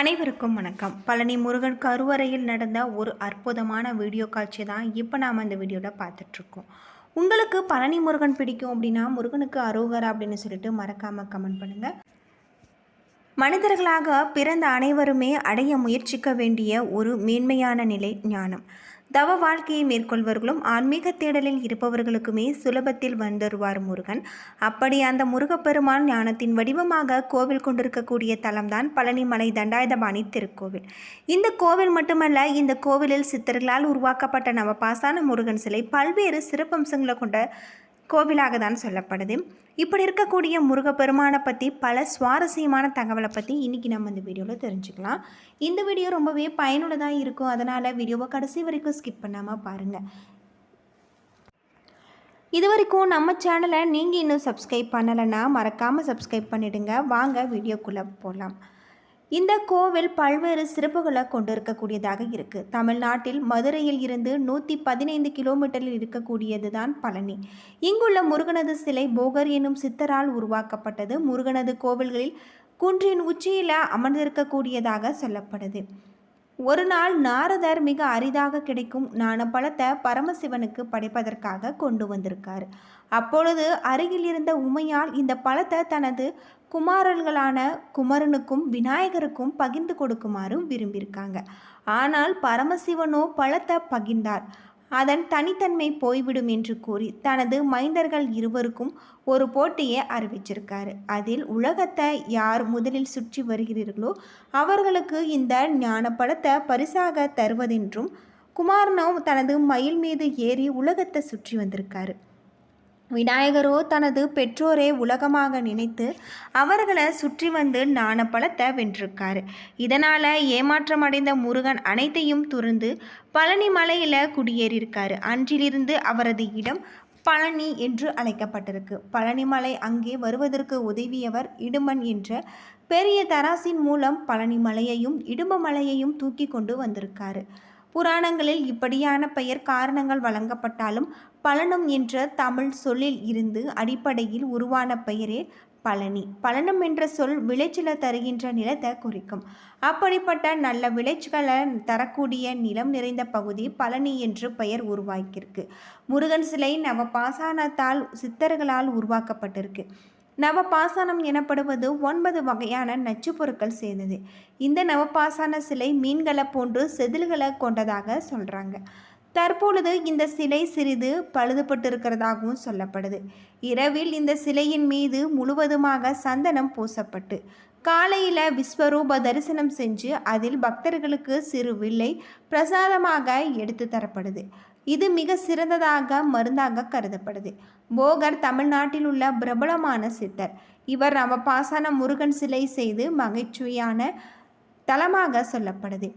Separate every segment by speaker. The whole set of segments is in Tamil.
Speaker 1: அனைவருக்கும் வணக்கம். பழனி முருகன் கருவறையில் நடந்த ஒரு அற்புதமான வீடியோ காட்சி தான் இப்போ நாம் இந்த வீடியோவில் பார்த்துட்ருக்கோம். உங்களுக்கு பழனி முருகன் பிடிக்கும் அப்படின்னா முருகனுக்கு அரோகரா அப்படின்னு சொல்லிட்டு மறக்காமல் கமெண்ட் பண்ணுங்கள். மனிதர்களாக பிறந்த அனைவருமே அடைய முயற்சிக்க வேண்டிய ஒரு மேன்மையான நிலை ஞானம். தவ வாழ்க்கையை மேற்கொள்வர்களும் ஆன்மீக தேடலில் இருப்பவர்களுக்குமே சுலபத்தில் வந்துருவார் முருகன். அப்படி அந்த முருகப்பெருமான் ஞானத்தின் வடிவமாக கோவில் கொண்டிருக்கக்கூடிய தலம்தான் பழனிமலை தண்டாயுதபாணி திருக்கோவில். இந்த கோவில் மட்டுமல்ல, இந்த கோவிலில் சித்தர்களால் உருவாக்கப்பட்ட நவபாசான முருகன் சிலை பல்வேறு சிறப்பம்சங்களை கொண்ட கோவிலாக தான் சொல்லப்படுது. இப்படி இருக்கக்கூடிய முருகப்பெருமானை பற்றி பல சுவாரஸ்யமான தகவலை பற்றி இன்றைக்கி நம்ம இந்த வீடியோவில் தெரிஞ்சுக்கலாம். இந்த வீடியோ ரொம்பவே பயனுள்ளதாக இருக்கும். அதனால் வீடியோவை கடைசி வரைக்கும் ஸ்கிப் பண்ணாமல் பாருங்கள். இது வரைக்கும் நம்ம சேனலை நீங்கள் இன்னும் சப்ஸ்கிரைப் பண்ணலைன்னா மறக்காமல் சப்ஸ்கிரைப் பண்ணிவிடுங்க. வாங்க வீடியோக்குள்ளே போகலாம். இந்த கோவில் பல்வேறு சிறப்புகளை கொண்டிருக்கக்கூடியதாக இருக்குது. தமிழ்நாட்டில் மதுரையில் இருந்து 115 கிலோமீட்டரில் இருக்கக்கூடியது தான் பழனி. இங்குள்ள முருகனது சிலை போகர் எனும் சித்தரால் உருவாக்கப்பட்டது. முருகனது கோவில்களில் குன்றின் உச்சியில் அமர்ந்திருக்கக்கூடியதாக சொல்லப்படுது. ஒரு நாள் நாரதர் மிக அரிதாக கிடைக்கும் ஞானப்பழத்தை பரமசிவனுக்கு படைப்பதற்காக கொண்டு வந்திருக்காரு. அப்பொழுது அருகில் இருந்த உமையால் இந்த பழத்தை தனது குமாரர்களான குமரனுக்கும் விநாயகருக்கும் பகிர்ந்து கொடுக்குமாறும் விரும்பியிருக்காங்க. ஆனால் பரமசிவனோ பழத்தை பகிர்ந்தார். அதன் தனித்தன்மை போய்விடும் என்று கூறி தனது மைந்தர்கள் இருவருக்கும் ஒரு போட்டியை அறிவிச்சிருக்காரு. அதில் உலகத்தை யார் முதலில் சுற்றி வருகிறீர்களோ அவர்களுக்கு இந்த ஞானப்பழத்தை பரிசாக தருவதென்றும் குமாரனோ தனது மயில் மீது ஏறி உலகத்தை சுற்றி வந்திருக்காரு. விநாயகரோ தனது பெற்றோரை உலகமாக நினைத்து அவர்களை சுற்றி வந்து ஞானப்பழத்தை வென்றிருக்காரு. இதனால் ஏமாற்றமடைந்த முருகன் அனைத்தையும் துறந்து பழனி மலையில் குடியேறியிருக்காரு. அன்றிலிருந்து அவரது இடம் பழனி என்று அழைக்கப்பட்டிருக்கு. பழனிமலை அங்கே வருவதற்கு உதவியவர் இடும்பன் என்ற பெரிய தராசின் மூலம் பழனி மலையையும் இடும்ப மலையையும் தூக்கி கொண்டு வந்திருக்காரு. புராணங்களில் இப்படியான பெயர் காரணங்கள் வழங்கப்பட்டாலும் பழனம் என்ற தமிழ் சொல்லில் இருந்து அடிப்படையில் உருவான பெயரே பழனி. பழனம் என்ற சொல் விளைச்சலை தருகின்ற நிலத்தை குறிக்கும். அப்படிப்பட்ட நல்ல விளைச்சலை தரக்கூடிய நிலம் நிறைந்த பகுதி பழனி என்று பெயர் உருவாக்கியிருக்கு. முருகன் சிலை நவபாசானத்தால் சித்தர்களால் உருவாக்கப்பட்டிருக்கு. நவபாசானம் எனப்படுவது 9 வகையான நச்சு பொருட்கள் சேர்ந்தது. இந்த நவபாசான சிலை மீன்களை போன்று செதில்களை கொண்டதாக சொல்கிறாங்க. தற்பொழுது இந்த சிலை சிறிது பழுதுபட்டிருக்கிறதாகவும் சொல்லப்படுது. இரவில் இந்த சிலையின் மீது முழுவதுமாக சந்தனம் பூசப்பட்டு காலையில் விஸ்வரூப தரிசனம் செஞ்சு அதில் பக்தர்களுக்கு சிறு வில்லை பிரசாதமாக எடுத்து தரப்படுது. இது மிக சிறந்ததாக மருந்தாக கருதப்படுது. போகர் தமிழ்நாட்டில் உள்ள பிரபலமான சித்தர். இவர் நவபாசான முருகன் சிலை செய்து மகிழ்ச்சியான தலமாக சொல்லப்படுது.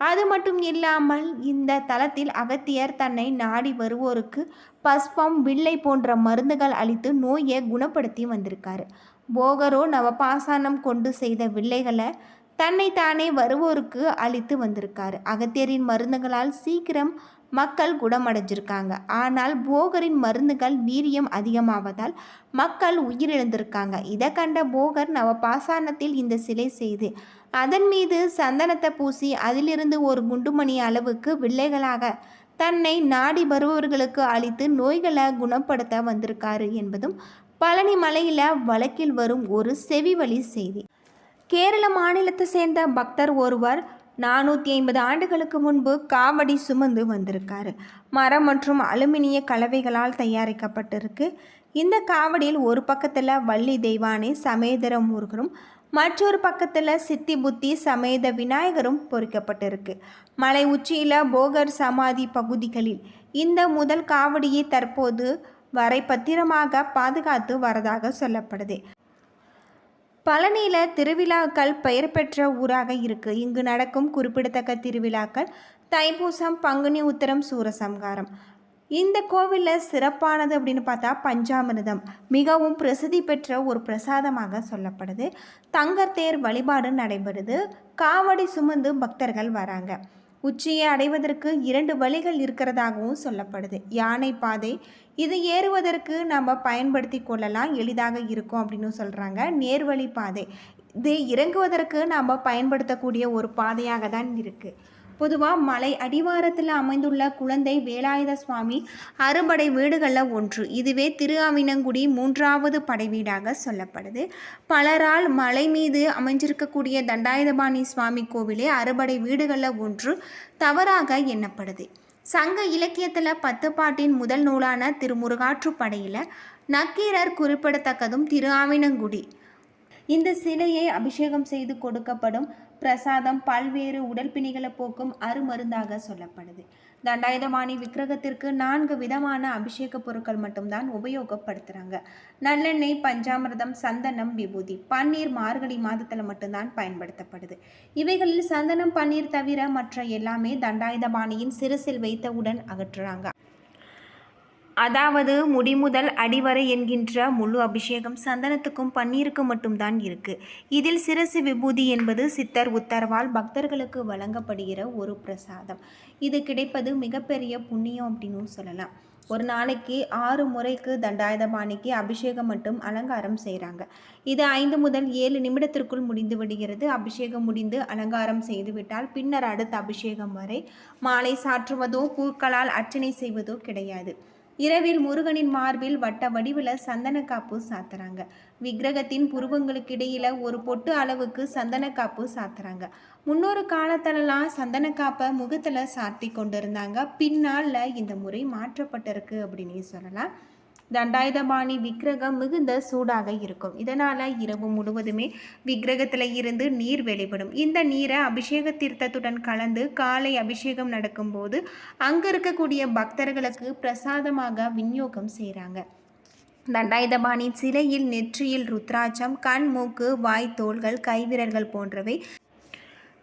Speaker 1: அது மட்டும் இல்லாமல் இந்த தலத்தில் அகத்தியர் தன்னை நாடி வருவோருக்கு பஸ்பம் வில்லை போன்ற மருந்துகள் அளித்து நோயை குணப்படுத்தி வந்திருக்காரு. போகரோ நவபாசானம் கொண்டு செய்த வில்லைகளை தன்னை தானே வருவோருக்கு அளித்து வந்திருக்காரு. அகத்தியரின் மருந்துகளால் சீக்கிரம் மக்கள் குணமடைஞ்சிருக்காங்க. ஆனால் போகரின் மருந்துகள் வீரியம் அதிகமாவதால் மக்கள் உயிரிழந்திருக்காங்க. இதை கண்ட போகர் நவபாசானத்தில் இந்த சிலை செய்து அதன் மீது சந்தனத்தை பூசி அதிலிருந்து ஒரு குண்டுமணி அளவுக்கு வில்லைகளாக தன்னை நாடி வருபவர்களுக்கு அளித்து நோய்களை குணப்படுத்த வந்திருக்காரு என்பதும் பழனி மலையில் வழக்கில் வரும் ஒரு செவிவழி செய்தி. கேரள மாநிலத்தை சேர்ந்த பக்தர் ஒருவர் 450 ஆண்டுகளுக்கு முன்பு காவடி சுமந்து வந்திருக்காரு. மரம் மற்றும் அலுமினிய கலவைகளால் தயாரிக்கப்பட்டிருக்கு. இந்த காவடியில் ஒரு பக்கத்தில் வள்ளி தெய்வானை சமேதர முருகரும் மற்றொரு பக்கத்தில் சித்தி புத்தி சமேத விநாயகரும் பொறிக்கப்பட்டிருக்கு. மலை உச்சியில் போகர் சமாதி பகுதிகளில் இந்த முதல் காவடியை தற்போது வரை பத்திரமாக பாதுகாத்து வரதாக சொல்லப்படுது. பழனியில் திருவிழாக்கள் பெயர் பெற்ற ஊராக இருக்குது. இங்கு நடக்கும் குறிப்பிடத்தக்க திருவிழாக்கள் தைப்பூசம், பங்குனி உத்திரம், சூரசம்ஹாரம். இந்த கோவிலில் சிறப்பானது அப்படின்னு பார்த்தா பஞ்சாமிர்தம் மிகவும் பிரசித்தி பெற்ற ஒரு பிரசாதமாக சொல்லப்படுது. தங்கத்தேர் வழிபாடு நடைபெறுது. காவடி சுமந்து பக்தர்கள் வராங்க. உச்சியை அடைவதற்கு 2 வழிகள் இருக்கிறதாகவும் சொல்லப்படுது. யானை பாதை, இது ஏறுவதற்கு நம்ம பயன்படுத்தி கொள்ளலாம், எளிதாக இருக்கும் அப்படின்னு சொல்கிறாங்க. நேர்வழி பாதை, இது இறங்குவதற்கு நாம் பயன்படுத்தக்கூடிய ஒரு பாதையாக தான் இருக்குது. பொதுவாக மலை அடிவாரத்தில் அமைந்துள்ள குழந்தை வேலாயுத சுவாமி அறுபடை வீடுகளில் ஒன்று. இதுவே திருஆவினங்குடி 3வது படை வீடாக சொல்லப்படுது. பலரால் மலை மீது அமைஞ்சிருக்கக்கூடிய தண்டாயுதபாணி சுவாமி கோவிலே அறுபடை வீடுகளில் ஒன்று தவறாக எண்ணப்படுது. சங்க இலக்கியத்தில் 10 பாட்டின் முதல் நூலான திருமுருகாற்றுப்படையில் நக்கீரர் குறிப்பிடத்தக்கதும் திருஆவினங்குடி. இந்த சிலையை அபிஷேகம் செய்து கொடுக்கப்படும் பிரசாதம் பல்வேறு உடல்பிணிகளை போக்கும் அருமருந்தாக சொல்லப்படுது. தண்டாயுதபாணி விக்கிரகத்திற்கு 4 விதமான அபிஷேக பொருட்கள் மட்டும்தான் உபயோகப்படுத்துகிறாங்க. நல்லெண்ணெய், பஞ்சாமிர்தம், சந்தனம், விபூதி. பன்னீர் மார்கழி மாதத்தில் மட்டும்தான் பயன்படுத்தப்படுது. இவைகளில் சந்தனம், பன்னீர் தவிர மற்ற எல்லாமே தண்டாயுதபாணியின் சிரசில் வைத்தவுடன் அகற்றுறாங்க. அதாவது முடிமுதல் அடிவரை என்கின்ற முழு அபிஷேகம் சந்தனத்துக்கும் பன்னீருக்கும் மட்டும்தான் இருக்குது. இதில் சிரசு விபூதி என்பது சித்தர் உத்தரவால் பக்தர்களுக்கு வழங்கப்படுகிற ஒரு பிரசாதம். இது கிடைப்பது மிகப்பெரிய புண்ணியம் அப்படின்னு சொல்லலாம். ஒரு நாளைக்கு 6 முறைக்கு தண்டாயுதபாணிக்கு அபிஷேகம் மட்டும் அலங்காரம் செய்கிறாங்க. இது 5 முதல் 7 நிமிடத்திற்குள் முடிந்து விடுகிறது. அபிஷேகம் முடிந்து அலங்காரம் செய்துவிட்டால் பின்னர் அடுத்த அபிஷேகம் வரை மாலை சாற்றுவதோ பூக்களால் அர்ச்சனை செய்வதோ கிடையாது. இரவில் முருகனின் மார்பில் வட்ட வடிவில் சந்தன காப்பு சாத்துறாங்க. விக்கிரகத்தின் புருவங்களுக்கு இடையில ஒரு பொட்டு அளவுக்கு சந்தன காப்பு சாத்துறாங்க. முன்னொரு காலத்திலலாம் சந்தன காப்பை முகத்தில் சாத்தி கொண்டு இருந்தாங்க. பின்னால் இந்த முறை மாற்றப்பட்டிருக்கு அப்படின்னு சொல்லலாம். தண்டாயுதபாணி விக்கிரகம் மிகுந்த சூடாக இருக்கும். இதனால் இரவு முழுவதுமே விக்கிரகத்தில் இருந்து நீர் வெளிப்படும். இந்த நீரை அபிஷேக தீர்த்தத்துடன் கலந்து காலை அபிஷேகம் நடக்கும்போது அங்கே இருக்கக்கூடிய பக்தர்களுக்கு பிரசாதமாக விநியோகம் செய்கிறாங்க. தண்டாயுதபாணி சிலையில் நெற்றியில் ருத்ராட்சம், கண், மூக்கு, வாய், தோள்கள், கைவிரல்கள் போன்றவை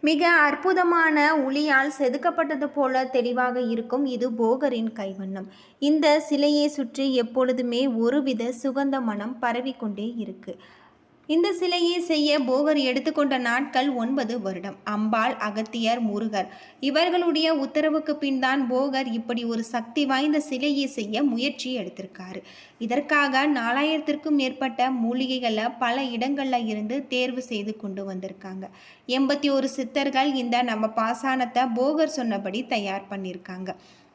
Speaker 1: மிக அற்புதமான ஒளியால் செதுக்கப்பட்டது போல தெளிவாக இருக்கும். இது போகரின் கைவண்ணம். இந்த சிலையை சுற்றி எப்பொழுதுமே ஒருவித சுகந்த மனம் பரவிக்கொண்டே இருக்கு. இந்த சிலையை செய்ய போகர் எடுத்துக்கொண்ட நாட்கள் 9 வருடம். அம்பாள், அகத்தியர், முருகர் இவர்களுடைய உத்தரவுக்கு பின் தான் போகர் இப்படி ஒரு சக்தி வாய்ந்த சிலையை செய்ய முயற்சி எடுத்திருக்காரு. இதற்காக 4000க்கும் மேற்பட்ட மூலிகைகளை பல இடங்களில் இருந்து தேர்வு செய்து கொண்டு வந்திருக்காங்க. 81 சித்தர்கள் இந்த நம்ம பாசானத்தை போகர் சொன்னபடி தயார் பண்ணியிருக்காங்க.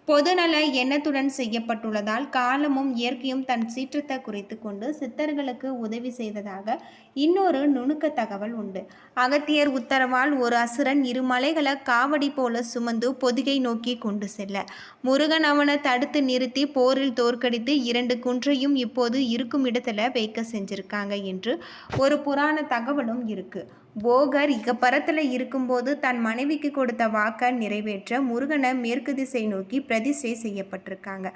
Speaker 1: பொதுநல எண்ணத்துடன் செய்யப்பட்டுள்ளதால் காலமும் இயற்கையும் தன் சீற்றத்தை குறைத்து கொண்டு சித்தர்களுக்கு உதவி செய்ததாக இன்னொரு நுணுக்க தகவல் உண்டு. அகத்தியர் உத்தரவால் ஒரு அசுரன் 2 மலைகளை காவடி போல சுமந்து பொதிகை நோக்கி கொண்டு செல்ல முருகன் அவனை தடுத்து நிறுத்தி போரில் தோற்கடித்து 2 குன்றையும் இப்போது இருக்கும் இடத்துல வைக்க செஞ்சிருக்காங்க என்று ஒரு புராண தகவலும் இருக்கு. போகர் இகப்பரத்தில் இருக்கும்போது தன் மனைவிக்கு கொடுத்த வாக்கை நிறைவேற்ற முருகனை மேற்கு திசை நோக்கி பிரதிஷ்டை செய்யப்பட்டிருக்காங்க.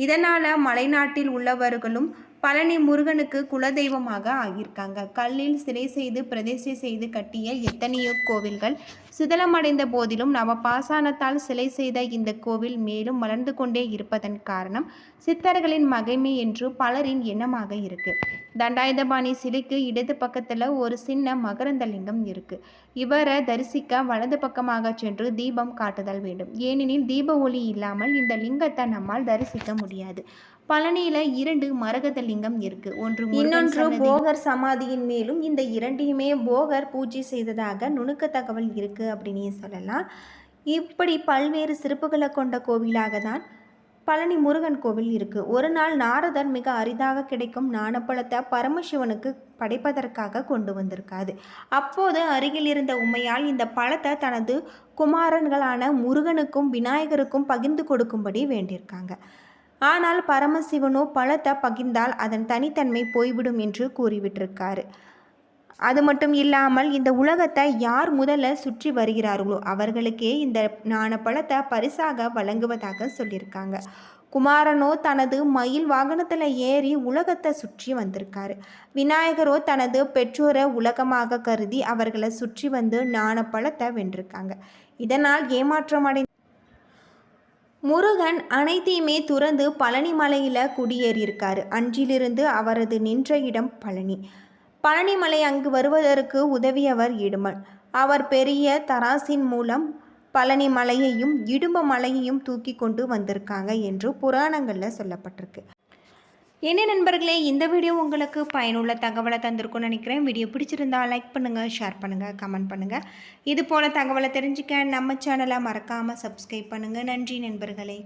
Speaker 1: இதனால் மலைநாட்டில் உள்ளவர்களும் பழனி முருகனுக்கு குலதெய்வமாக ஆகியிருக்காங்க. கல்லில் சிலை செய்து பிரதிஷ்டை செய்து கட்டிய எத்தனையோ கோவில்கள் சிதலமடைந்த போதிலும் நவபாசானத்தால் சிலை செய்த இந்த கோவில் மேலும் வளர்ந்து கொண்டே இருப்பதன் காரணம் சித்தர்களின் மகிமை என்று பலரின் எண்ணமாக இருக்கு. தண்டாயுதபாணி சிலைக்கு இடது பக்கத்தில் ஒரு சின்ன மகரந்த லிங்கம் இருக்கு. இவரை தரிசிக்க வலது பக்கமாக சென்று தீபம் காட்டுதல் வேண்டும். ஏனெனில் தீப ஒளி இல்லாமல் இந்த லிங்கத்தை நம்மால் தரிசிக்க முடியாது. பழனியில் 2 மரகத லிங்கம் இருக்கு. இன்னொன்று போகர் சமாதியின் மேலும். இந்த 2ஐயுமே போகர் பூஜை செய்ததாக நுணுக்க தகவல் இருக்கு அப்படின்னு சொல்லலாம். இப்படி பல்வேறு சிறப்புகளை கொண்ட கோவிலாக தான் பழனி முருகன் கோவில் இருக்கு. ஒரு நாள் நாரதர் மிக அரிதாக கிடைக்கும் ஞானப்பழத்தை பரமசிவனுக்கு படைப்பதற்காக கொண்டு வந்திருக்காது. அப்போது அருகில் இருந்த உமையால் இந்த பழத்தை தனது குமாரன்களான முருகனுக்கும் விநாயகருக்கும் பகிர்ந்து கொடுக்கும்படி வேண்டியிருக்காங்க. ஆனால் பரமசிவனோ பழத்தை பகிர்ந்தால் அதன் தனித்தன்மை போய்விடும் என்று கூறிவிட்டிருக்காரு. அது மட்டும் இல்லாமல் இந்த உலகத்தை யார் முதல்ல சுற்றி வருகிறார்களோ அவர்களுக்கே இந்த ஞானப்பழத்தை பரிசாக வழங்குவதாக சொல்லியிருக்காங்க. குமாரனோ தனது மயில் வாகனத்தில் ஏறி உலகத்தை சுற்றி வந்திருக்காரு. விநாயகரோ தனது பெற்றோரை உலகமாக கருதி அவர்களை சுற்றி வந்து ஞானப்பழத்தை வென்றிருக்காங்க. இதனால் ஏமாற்றமடை முருகன் அனைத்தையுமே துறந்து பழனி மலையில் குடியேறியிருக்காரு. அன்றிலிருந்து அவரது நின்ற இடம் பழனி. பழனிமலை அங்கு வருவதற்கு உதவியவர் இடுமன். அவர் பெரிய தராசின் மூலம் பழனி மலையையும் இடும்ப மலையையும் தூக்கி கொண்டு வந்திருக்காங்க என்று புராணங்களில் சொல்லப்பட்டிருக்கு. என்ன நண்பர்களே, இந்த வீடியோ உங்களுக்கு பயனுள்ள தகவலை தந்திருக்கும்னு நினைக்கிறேன். வீடியோ பிடிச்சிருந்தா லைக் பண்ணுங்கள், ஷேர் பண்ணுங்கள், கமெண்ட் பண்ணுங்கள். இது போல தகவலை தெரிஞ்சுக்க நம்ம சேனலை மறக்காமல் சப்ஸ்கிரைப் பண்ணுங்கள். நன்றி நண்பர்களே.